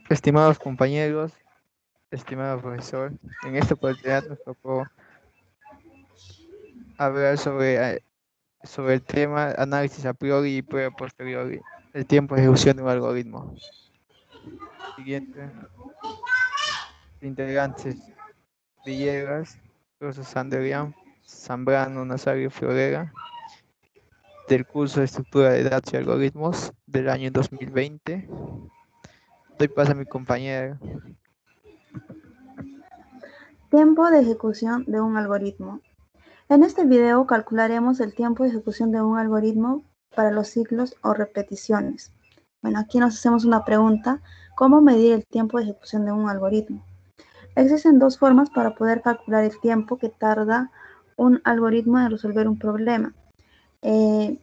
Estimados compañeros, estimado profesor, en esta oportunidad nos tocó hablar sobre el tema análisis a priori y prueba posteriori, el tiempo de ejecución de un algoritmo. Siguiente, integrantes: Villegas, Rosa Sanderian, Zambrano Nazario Florera, del curso de estructura de datos y algoritmos del año 2020. Doy paso a mi compañera. Tiempo de ejecución de un algoritmo. En este video calcularemos el tiempo de ejecución de un algoritmo para los ciclos o repeticiones. Bueno, aquí nos hacemos una pregunta: ¿cómo medir el tiempo de ejecución de un algoritmo? Existen dos formas para poder calcular el tiempo que tarda un algoritmo en resolver un problema: el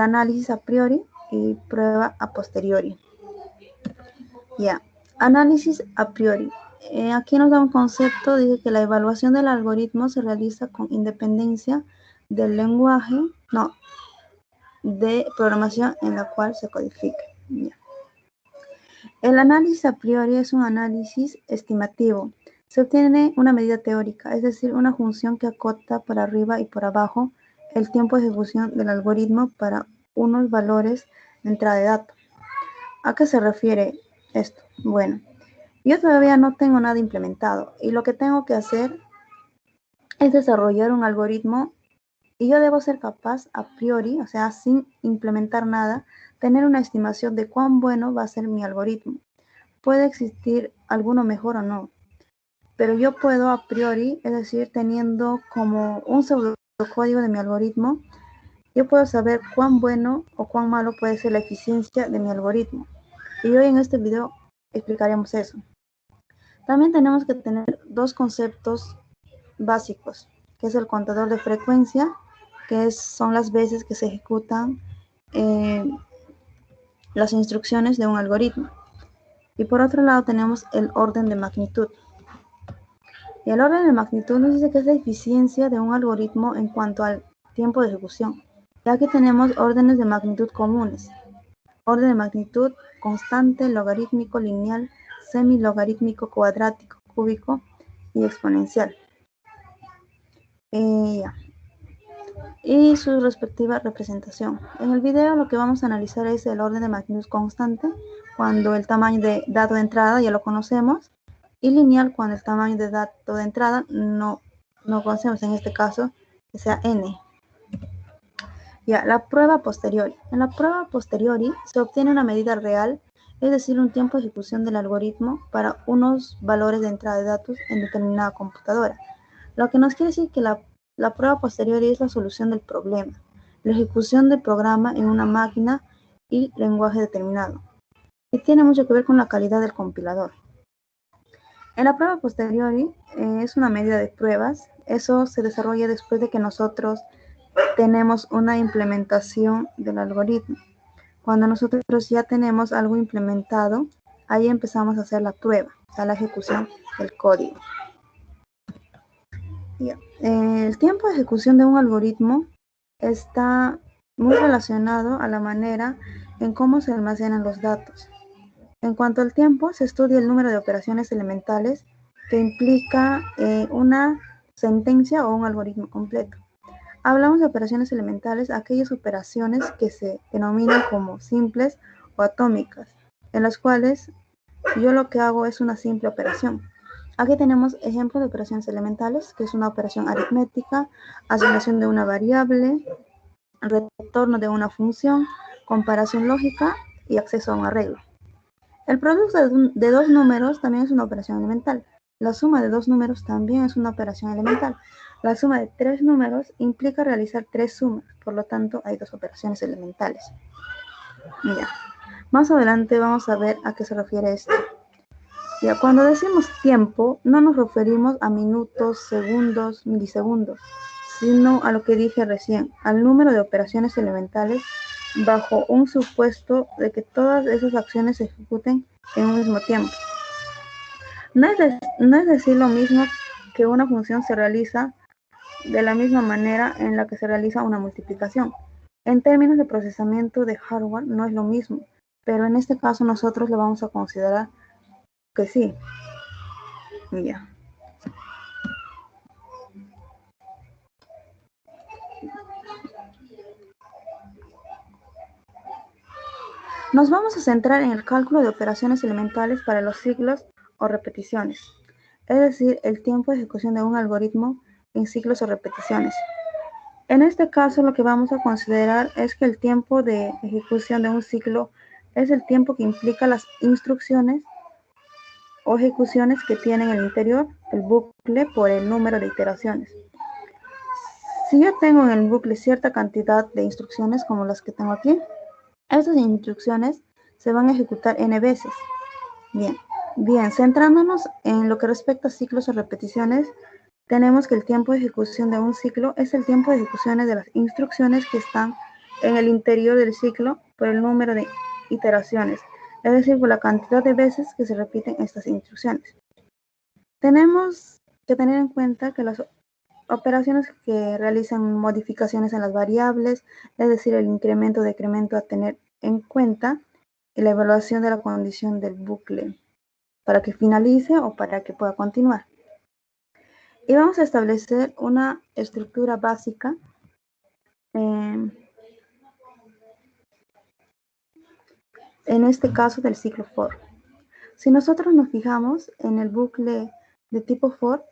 análisis a priori y prueba a posteriori. Ya, análisis a priori. Aquí nos da un concepto, dice que la evaluación del algoritmo se realiza con independencia del lenguaje, de programación en la cual se codifica. Ya. El análisis a priori es un análisis estimativo. Se obtiene una medida teórica, es decir, una función que acota por arriba y por abajo el tiempo de ejecución del algoritmo para unos valores de entrada de datos. ¿A qué se refiere esto? Bueno, yo todavía no tengo nada implementado y lo que tengo que hacer es desarrollar un algoritmo y yo debo ser capaz a priori, o sea, sin implementar nada, tener una estimación de cuán bueno va a ser mi algoritmo. Puede existir alguno mejor o no, pero yo puedo a priori, es decir, teniendo como un pseudocódigo de mi algoritmo, yo puedo saber cuán bueno o cuán malo puede ser la eficiencia de mi algoritmo. Y hoy en este video explicaremos eso. También tenemos que tener dos conceptos básicos, que es el contador de frecuencia, que son las veces que se ejecutan las instrucciones de un algoritmo. Y por otro lado tenemos el orden de magnitud. Y el orden de magnitud nos dice que es la eficiencia de un algoritmo en cuanto al tiempo de ejecución. Y aquí tenemos órdenes de magnitud comunes: orden de magnitud constante, logarítmico, lineal, semilogarítmico, cuadrático, cúbico y exponencial. Y su respectiva representación. En el video lo que vamos a analizar es el orden de magnitud constante, cuando el tamaño de dato de entrada ya lo conocemos, y lineal cuando el tamaño de dato de entrada no conocemos, en este caso que sea n. Ya, la prueba posteriori. En la prueba posteriori se obtiene una medida real, es decir, un tiempo de ejecución del algoritmo para unos valores de entrada de datos en determinada computadora. Lo que nos quiere decir que la prueba posteriori es la solución del problema, la ejecución del programa en una máquina y lenguaje determinado. Y tiene mucho que ver con la calidad del compilador. En la prueba posteriori es una medida de pruebas. Eso se desarrolla después de que nosotros tenemos una implementación del algoritmo. Cuando nosotros ya tenemos algo implementado, ahí empezamos a hacer la prueba, o sea, la ejecución del código. El tiempo de ejecución de un algoritmo está muy relacionado a la manera en cómo se almacenan los datos. En cuanto al tiempo, se estudia el número de operaciones elementales que implica una sentencia o un algoritmo completo. Hablamos de operaciones elementales, aquellas operaciones que se denominan como simples o atómicas, en las cuales yo lo que hago es una simple operación. Aquí tenemos ejemplos de operaciones elementales, que es una operación aritmética, asignación de una variable, retorno de una función, comparación lógica y acceso a un arreglo. El producto de dos números también es una operación elemental. La suma de dos números también es una operación elemental. La suma de tres números implica realizar tres sumas, por lo tanto hay dos operaciones elementales. Ya. Más adelante vamos a ver a qué se refiere esto. Ya, cuando decimos tiempo, no nos referimos a minutos, segundos, milisegundos, sino a lo que dije recién, al número de operaciones elementales bajo un supuesto de que todas esas acciones se ejecuten en un mismo tiempo. No es decir lo mismo que una función se realiza de la misma manera en la que se realiza una multiplicación. En términos de procesamiento de hardware no es lo mismo, pero en este caso nosotros lo vamos a considerar que sí. Ya. Nos vamos a centrar en el cálculo de operaciones elementales para los ciclos o repeticiones, es decir, el tiempo de ejecución de un algoritmo en ciclos o repeticiones. En este caso, lo que vamos a considerar es que el tiempo de ejecución de un ciclo es el tiempo que implica las instrucciones o ejecuciones que tiene en el interior el bucle por el número de iteraciones. Si yo tengo en el bucle cierta cantidad de instrucciones como las que tengo aquí, estas instrucciones se van a ejecutar n veces. Bien, centrándonos en lo que respecta a ciclos o repeticiones, tenemos que el tiempo de ejecución de un ciclo es el tiempo de ejecuciones de las instrucciones que están en el interior del ciclo por el número de iteraciones, es decir, por la cantidad de veces que se repiten estas instrucciones. Tenemos que tener en cuenta que las operaciones que realizan modificaciones en las variables, es decir, el incremento o decremento a tener en cuenta, y la evaluación de la condición del bucle para que finalice o para que pueda continuar. Y vamos a establecer una estructura básica en este caso del ciclo for. Si nosotros nos fijamos en el bucle de tipo for,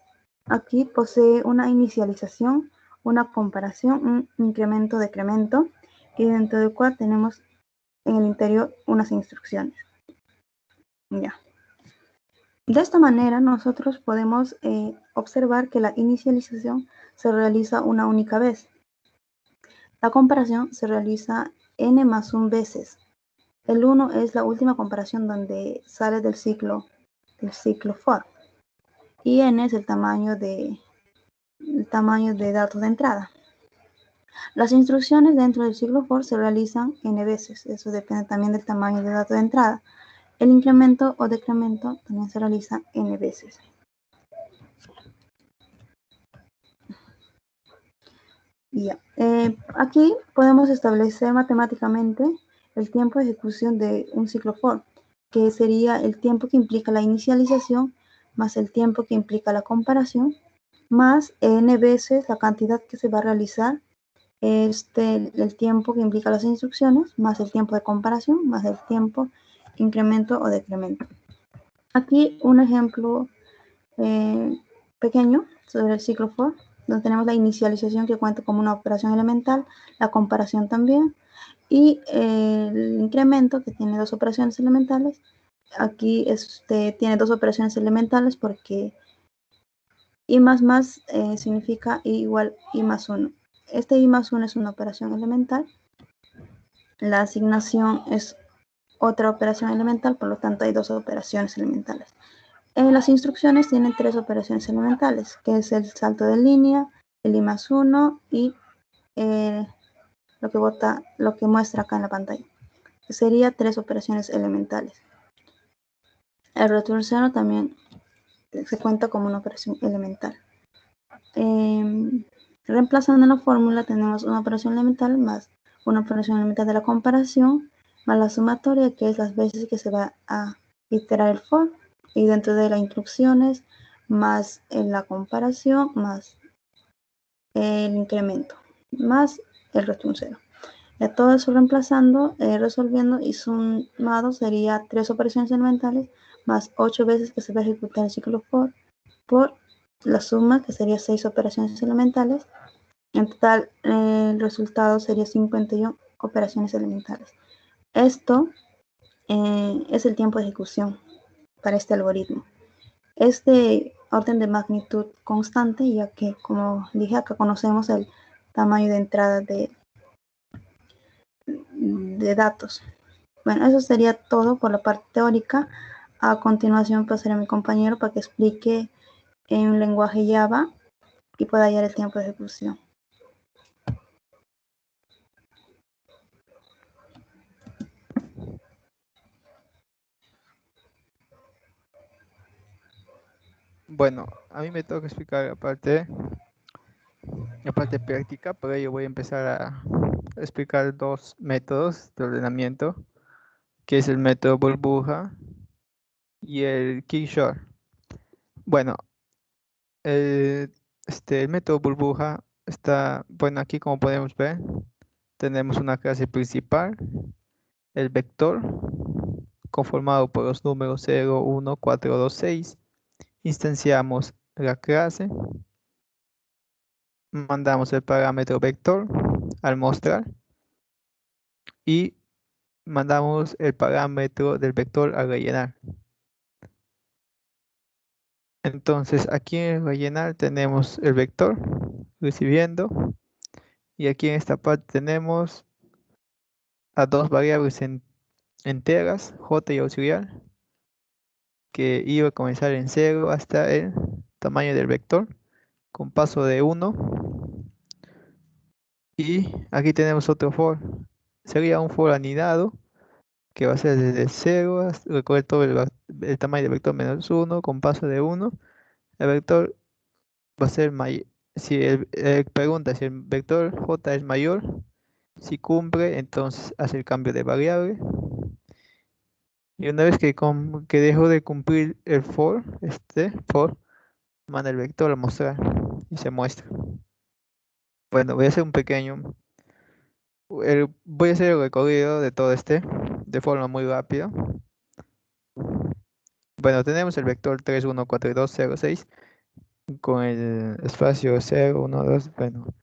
aquí posee una inicialización, una comparación, un incremento, decremento, y dentro del cual tenemos en el interior unas instrucciones. Ya. De esta manera nosotros podemos observar que la inicialización se realiza una única vez. La comparación se realiza n más 1 veces. El 1 es la última comparación donde sale del ciclo for. Y n es el tamaño de datos de entrada. Las instrucciones dentro del ciclo for se realizan n veces. Eso depende también del tamaño de datos de entrada. El incremento o decremento también se realiza n veces. Ya. Aquí podemos establecer matemáticamente el tiempo de ejecución de un ciclo for, que sería el tiempo que implica la inicialización más el tiempo que implica la comparación, más n veces la cantidad que se va a realizar, el tiempo que implica las instrucciones, más el tiempo de comparación, más el tiempo incremento o decremento. Aquí un ejemplo pequeño sobre el ciclo for, donde tenemos la inicialización que cuenta como una operación elemental, la comparación también, y el incremento que tiene dos operaciones elementales. Aquí tiene dos operaciones elementales porque i más significa i igual i más 1. Este i más 1 es una operación elemental. La asignación es otra operación elemental, por lo tanto hay dos operaciones elementales. Las instrucciones tienen tres operaciones elementales, que es el salto de línea, el i más 1 y lo que muestra acá en la pantalla. Sería tres operaciones elementales. El return 0 también se cuenta como una operación elemental. Reemplazando en la fórmula tenemos una operación elemental más una operación elemental de la comparación más la sumatoria, que es las veces que se va a iterar el for, y dentro de las instrucciones más la comparación más el incremento más el return 0. Ya todo eso reemplazando, resolviendo y sumado sería tres operaciones elementales más 8 veces que se va a ejecutar el ciclo for por la suma, que sería 6 operaciones elementales. En total, el resultado sería 51 operaciones elementales. Esto es el tiempo de ejecución para este algoritmo. Es de orden de magnitud constante, ya que, como dije, acá conocemos el tamaño de entrada de datos. Bueno, eso sería todo por la parte teórica. A continuación pasaré a mi compañero para que explique en un lenguaje Java y pueda hallar el tiempo de ejecución. Bueno, a mí me toca explicar la parte práctica, para ello voy a empezar a explicar dos métodos de ordenamiento, que es el método burbuja y el Quick-Short. Bueno, el método burbuja está, bueno, aquí como podemos ver, tenemos una clase principal, el vector, conformado por los números 0, 1, 4, 2, 6. Instanciamos la clase, mandamos el parámetro vector al mostrar y mandamos el parámetro del vector al rellenar. Entonces aquí en rellenar tenemos el vector recibiendo y aquí en esta parte tenemos a dos variables enteras, j y auxiliar, que iba a comenzar en 0 hasta el tamaño del vector con paso de 1. Y aquí tenemos otro for. Sería un for anidado que va a ser desde 0 hasta recorrer todo el tamaño del vector menos 1 con paso de 1. El vector va a ser mayor. Si pregunta si el vector j es mayor, si cumple, entonces hace el cambio de variable. Y una vez que dejó de cumplir el for, manda el vector a mostrar y se muestra. Bueno, voy a hacer un pequeño. Voy a hacer el recorrido de todo de forma muy rápida. Bueno, tenemos el vector 3, 1, 4, 2, 0, 6 con el espacio 0, 1, 2. Bueno,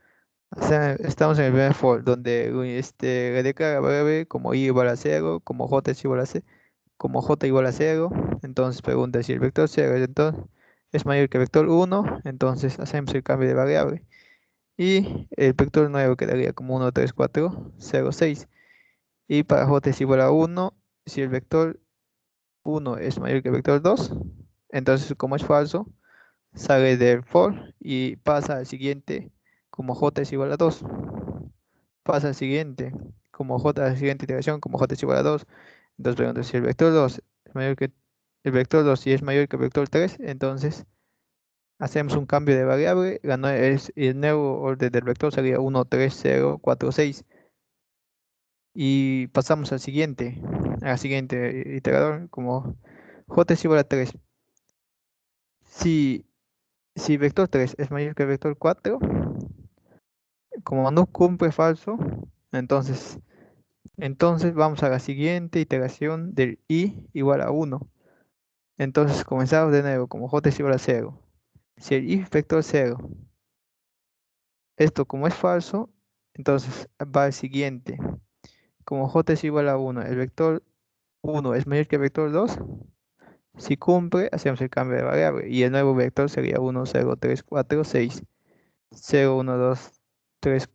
o sea, estamos en el primer for donde le declara variable como i igual a 0, como j es igual a 0, como j igual a 0. Entonces pregunta si el vector 0 es mayor que el vector 1, entonces hacemos el cambio de variable. Y el vector nuevo quedaría como 1, 3, 4, 0, 6. Y para j es igual a 1, si el vector 1 es mayor que el vector 2, entonces como es falso, sale del for y pasa al siguiente como j es igual a 2. Pasa al siguiente como j, a la siguiente iteración como j es igual a 2. Entonces pregunto si el vector 2 es mayor que el vector 2 y es mayor que el vector 3, entonces hacemos un cambio de variable, el nuevo orden del vector sería 1, 3, 0, 4, 6. Y pasamos al siguiente iterador, como j es igual a 3. Si, si vector 3 es mayor que el vector 4, como no cumple falso, entonces, entonces vamos a la siguiente iteración del i igual a 1. Entonces comenzamos de nuevo, como j es igual a 0. Si el i vector 0, esto como es falso, entonces va al siguiente. Como j es igual a 1, el vector 1 es mayor que el vector 2. Si cumple, hacemos el cambio de variable y el nuevo vector sería 1, 0, 3, 4, 6. 0, 1, 2, 3,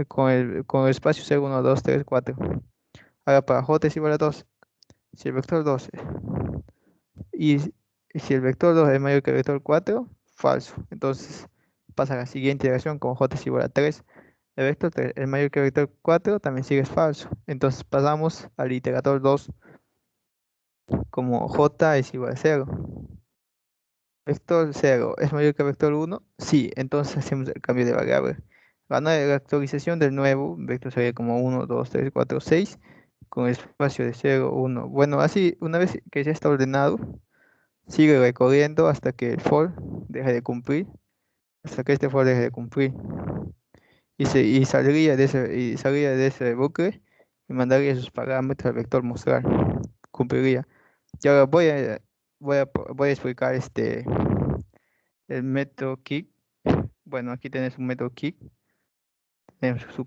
con el espacio 0, 1, 2, 3, 4. Ahora para j es igual a 2. Si el vector 2 y si el vector 2 es mayor que el vector 4, falso. Entonces pasa a la siguiente iteración con j es igual a 3. El vector 3 es mayor que el vector 4, también sigue falso. Entonces pasamos al iterador 2 como j es igual a 0. Vector 0 es mayor que vector 1, sí, entonces hacemos el cambio de variable. La actualización del nuevo vector sería como 1, 2, 3, 4, 6, con espacio de 0, 1. Bueno, así, una vez que ya está ordenado, sigue recorriendo hasta que el for deje de cumplir, hasta que este for deje de cumplir. Y saldría de ese bucle y mandaría sus parámetros al vector mostrar. Cumpliría. Y ahora voy a explicar el método kick. Bueno, aquí tenés un método kick. Tenemos su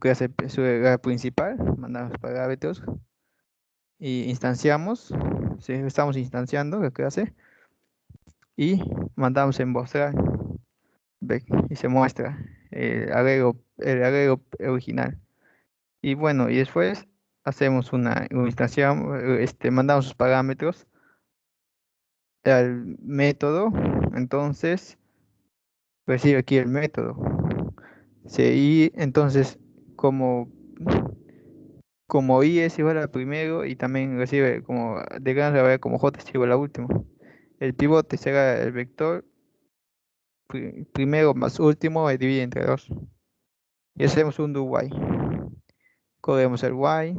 regla principal, mandamos parámetros y instanciamos. Sí, estamos instanciando la clase y mandamos en mostrar. Y se muestra el arreglo original. Y bueno, y después hacemos mandamos sus parámetros al método. Entonces recibe aquí el método. Sí, y entonces, como, como i es igual a primero y también recibe como de gran rabia como j es igual a último. El pivote será el vector primero más último y divide entre 2. Y hacemos un do while. Corremos el while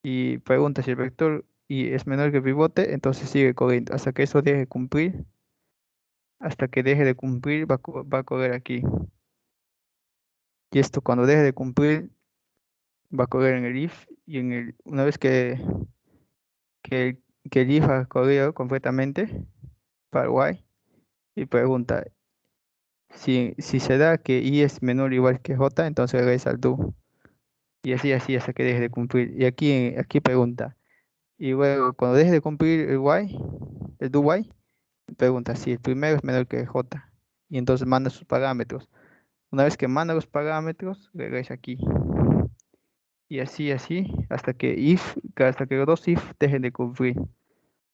y pregunta si el vector y es menor que el pivote, entonces sigue corriendo hasta que eso deje de cumplir. Hasta que deje de cumplir va a correr aquí. Y esto cuando deje de cumplir va a correr en el if y una vez que, el- que el if ha corrido completamente para y y pregunta si se da que i es menor o igual que j, entonces regresa al do. Y así hasta que deje de cumplir. Y aquí pregunta. Y luego cuando deje de cumplir el do y, pregunta si el primero es menor que j. Y entonces manda sus parámetros. Una vez que manda los parámetros, regresa aquí. Y así, hasta que los dos if dejen de cumplir.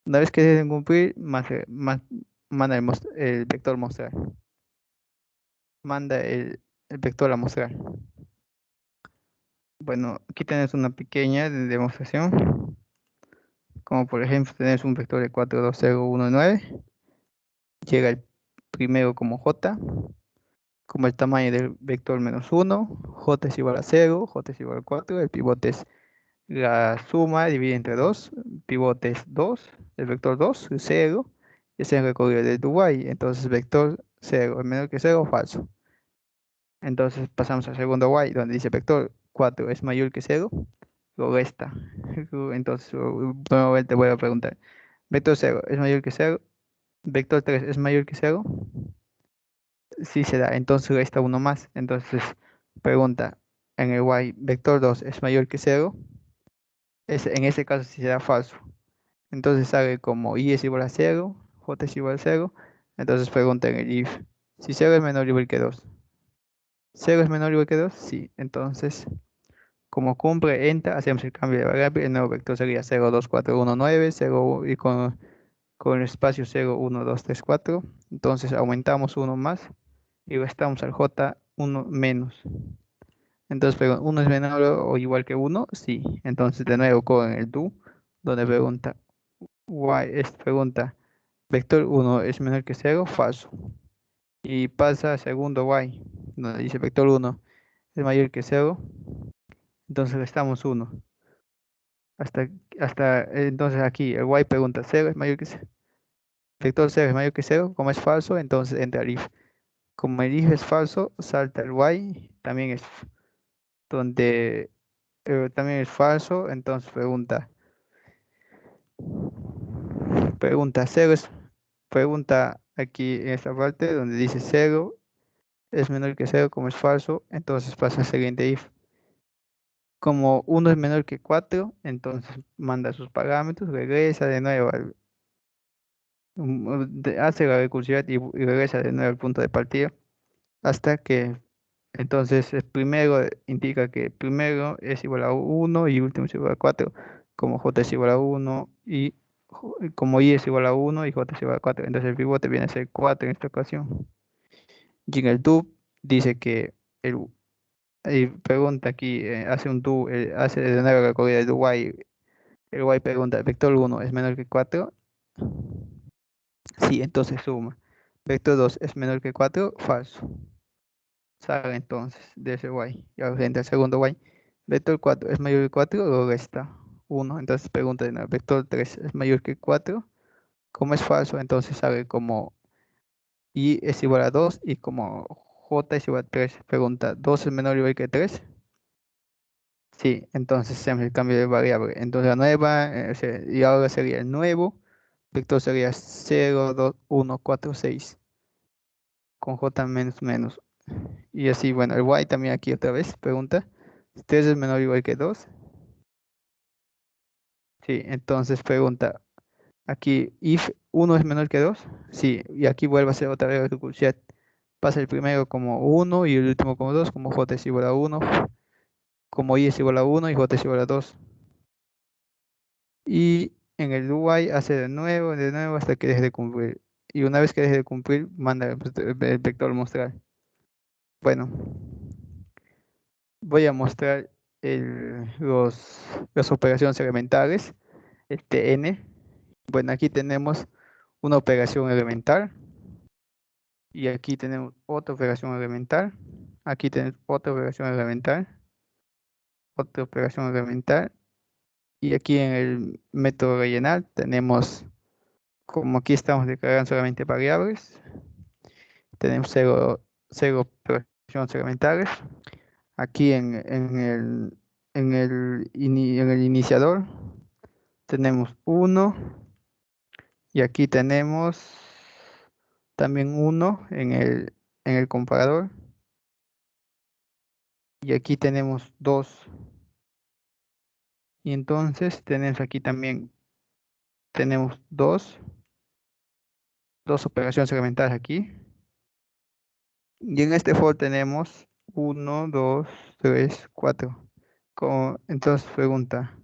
Una vez que dejen de cumplir, manda el vector mostrar. Manda el vector a mostrar. Bueno, aquí tenés una pequeña demostración. Como por ejemplo, tenés un vector de 4, 2, 0, 1, 9. Llega el primero como j, como el tamaño del vector menos 1. J es igual a 0, j es igual a 4. El pivote es la suma dividida entre 2, pivote es 2, el vector 2 es 0, es el recorrido de tu y, entonces vector 0 es menor que 0, falso. Entonces pasamos al segundo y, donde dice vector 4 es mayor que 0, lo resta. Entonces, nuevamente voy a preguntar, vector 0 es mayor que 0, vector 3 es mayor que 0, sí se da, entonces resta uno más. Entonces, pregunta, en el y, vector 2 es mayor que 0, en ese caso sí se da falso. Entonces sale como i es igual a 0, j es igual a 0. Entonces pregunta en el if, si 0 es menor o igual que 2. 0 es menor o igual que 2, sí. Entonces, como cumple enter, hacemos el cambio de variable. El nuevo vector sería 0, 2, 4, 1, 9, 0 y con el espacio 0, 1, 2, 3, 4. Entonces aumentamos uno más y restamos al j 1 menos. Entonces, 1 es menor o igual que 1, sí. Entonces, de nuevo con el do, donde pregunta pregunta, vector 1 es menor que 0, falso. Y pasa a segundo y, donde dice vector 1 es mayor que 0, entonces restamos 1. Entonces aquí el y pregunta 0 es mayor que 0. Vector 0 es mayor que 0, como es falso, entonces entra el if. Como el if es falso, salta el y, donde también es falso, entonces pregunta 0 pregunta aquí en esta parte donde dice 0 es menor que 0, como es falso, entonces pasa al siguiente if. Como 1 es menor que 4, entonces manda sus parámetros, regresa de nuevo, hace la recursividad y regresa de nuevo al punto de partida, hasta que entonces el primero indica que primero es igual a 1 y último es igual a 4, como j es igual a 1 y como i es igual a 1 y j es igual a 4, entonces el pivote viene a ser 4 en esta ocasión. Y en el do dice que y pregunta aquí, hace un do, hace de nuevo la corrida del y, el y pregunta, vector 1 es menor que 4, sí, entonces suma. Vector 2 es menor que 4, falso. Sale entonces de ese y ahora entra el segundo y. Vector 4 es mayor que 4, lo resta 1, entonces pregunta de nuevo, vector 3 es mayor que 4, como es falso, entonces sale como i es igual a 2 y como j es igual a 3, pregunta, ¿2 es menor o igual que 3? Sí, entonces hacemos el cambio de variable. Entonces la nueva, y ahora sería el nuevo, vector sería 0, 2, 1, 4, 6, con j menos menos. Y así, bueno, el y también aquí otra vez, pregunta, 3 es menor o igual que 2. Sí, entonces pregunta, aquí, if 1 es menor que 2. Sí, y aquí vuelve a ser otra vez recursividad. Pasa el primero como 1 y el último como 2, como j es igual a 1, como i es igual a 1 y j es igual a 2. Y en el y hace de nuevo hasta que deje de cumplir. Y una vez que deje de cumplir, manda el vector mostrar. Bueno, voy a mostrar las operaciones elementales, el Tn. Bueno, aquí tenemos una operación elemental y aquí tenemos otra operación elemental. Aquí tenemos otra operación elemental, otra operación elemental Y aquí en el método rellenar tenemos, como aquí estamos declarando solamente variables, tenemos cero operaciones segmentales. Aquí en el iniciador tenemos 1 y aquí tenemos también 1 en el comparador y aquí tenemos 2 y entonces tenemos aquí también tenemos dos operaciones segmentales aquí y en este for tenemos 1, 2, 3, 4. Entonces pregunta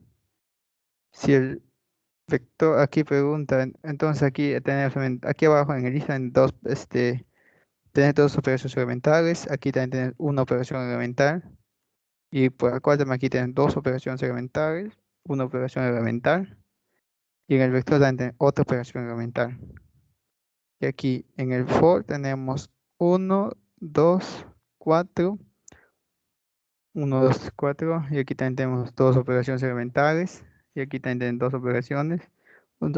si el vector aquí pregunta, entonces aquí tenemos aquí abajo en el lista en dos tener dos operaciones segmentales, aquí también tener una operación elemental y por acá también aquí tienen dos operaciones segmentales, una operación elemental y en el vector también tienen otra operación elemental. Y aquí en el for tenemos 1, 2, 4, 1, 2, 4 y aquí también tenemos dos operaciones elementales y aquí también tienen dos operaciones.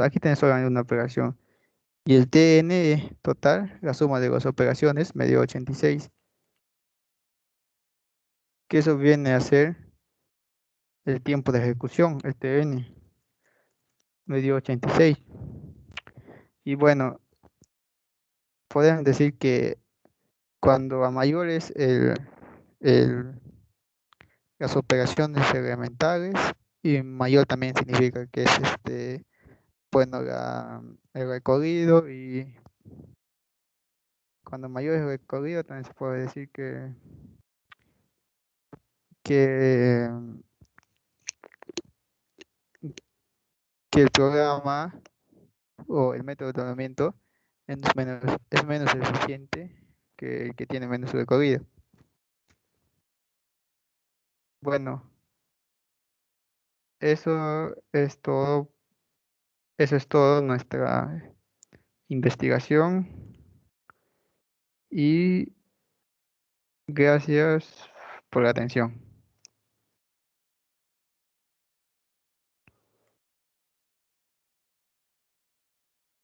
Aquí tenemos solamente una operación. Y el TN total, la suma de las operaciones, me dio 86. Que eso viene a ser el tiempo de ejecución, el TN, me dio 86. Y bueno, podemos decir que cuando a mayor es el- las operaciones elementales, y mayor también significa que es bueno, el recorrido, y cuando mayor es el recorrido también se puede decir que, que el programa o el método de tratamiento es menos eficiente que el que tiene menos recorrido. Bueno, eso es todo, eso es todo nuestra investigación y gracias por la atención.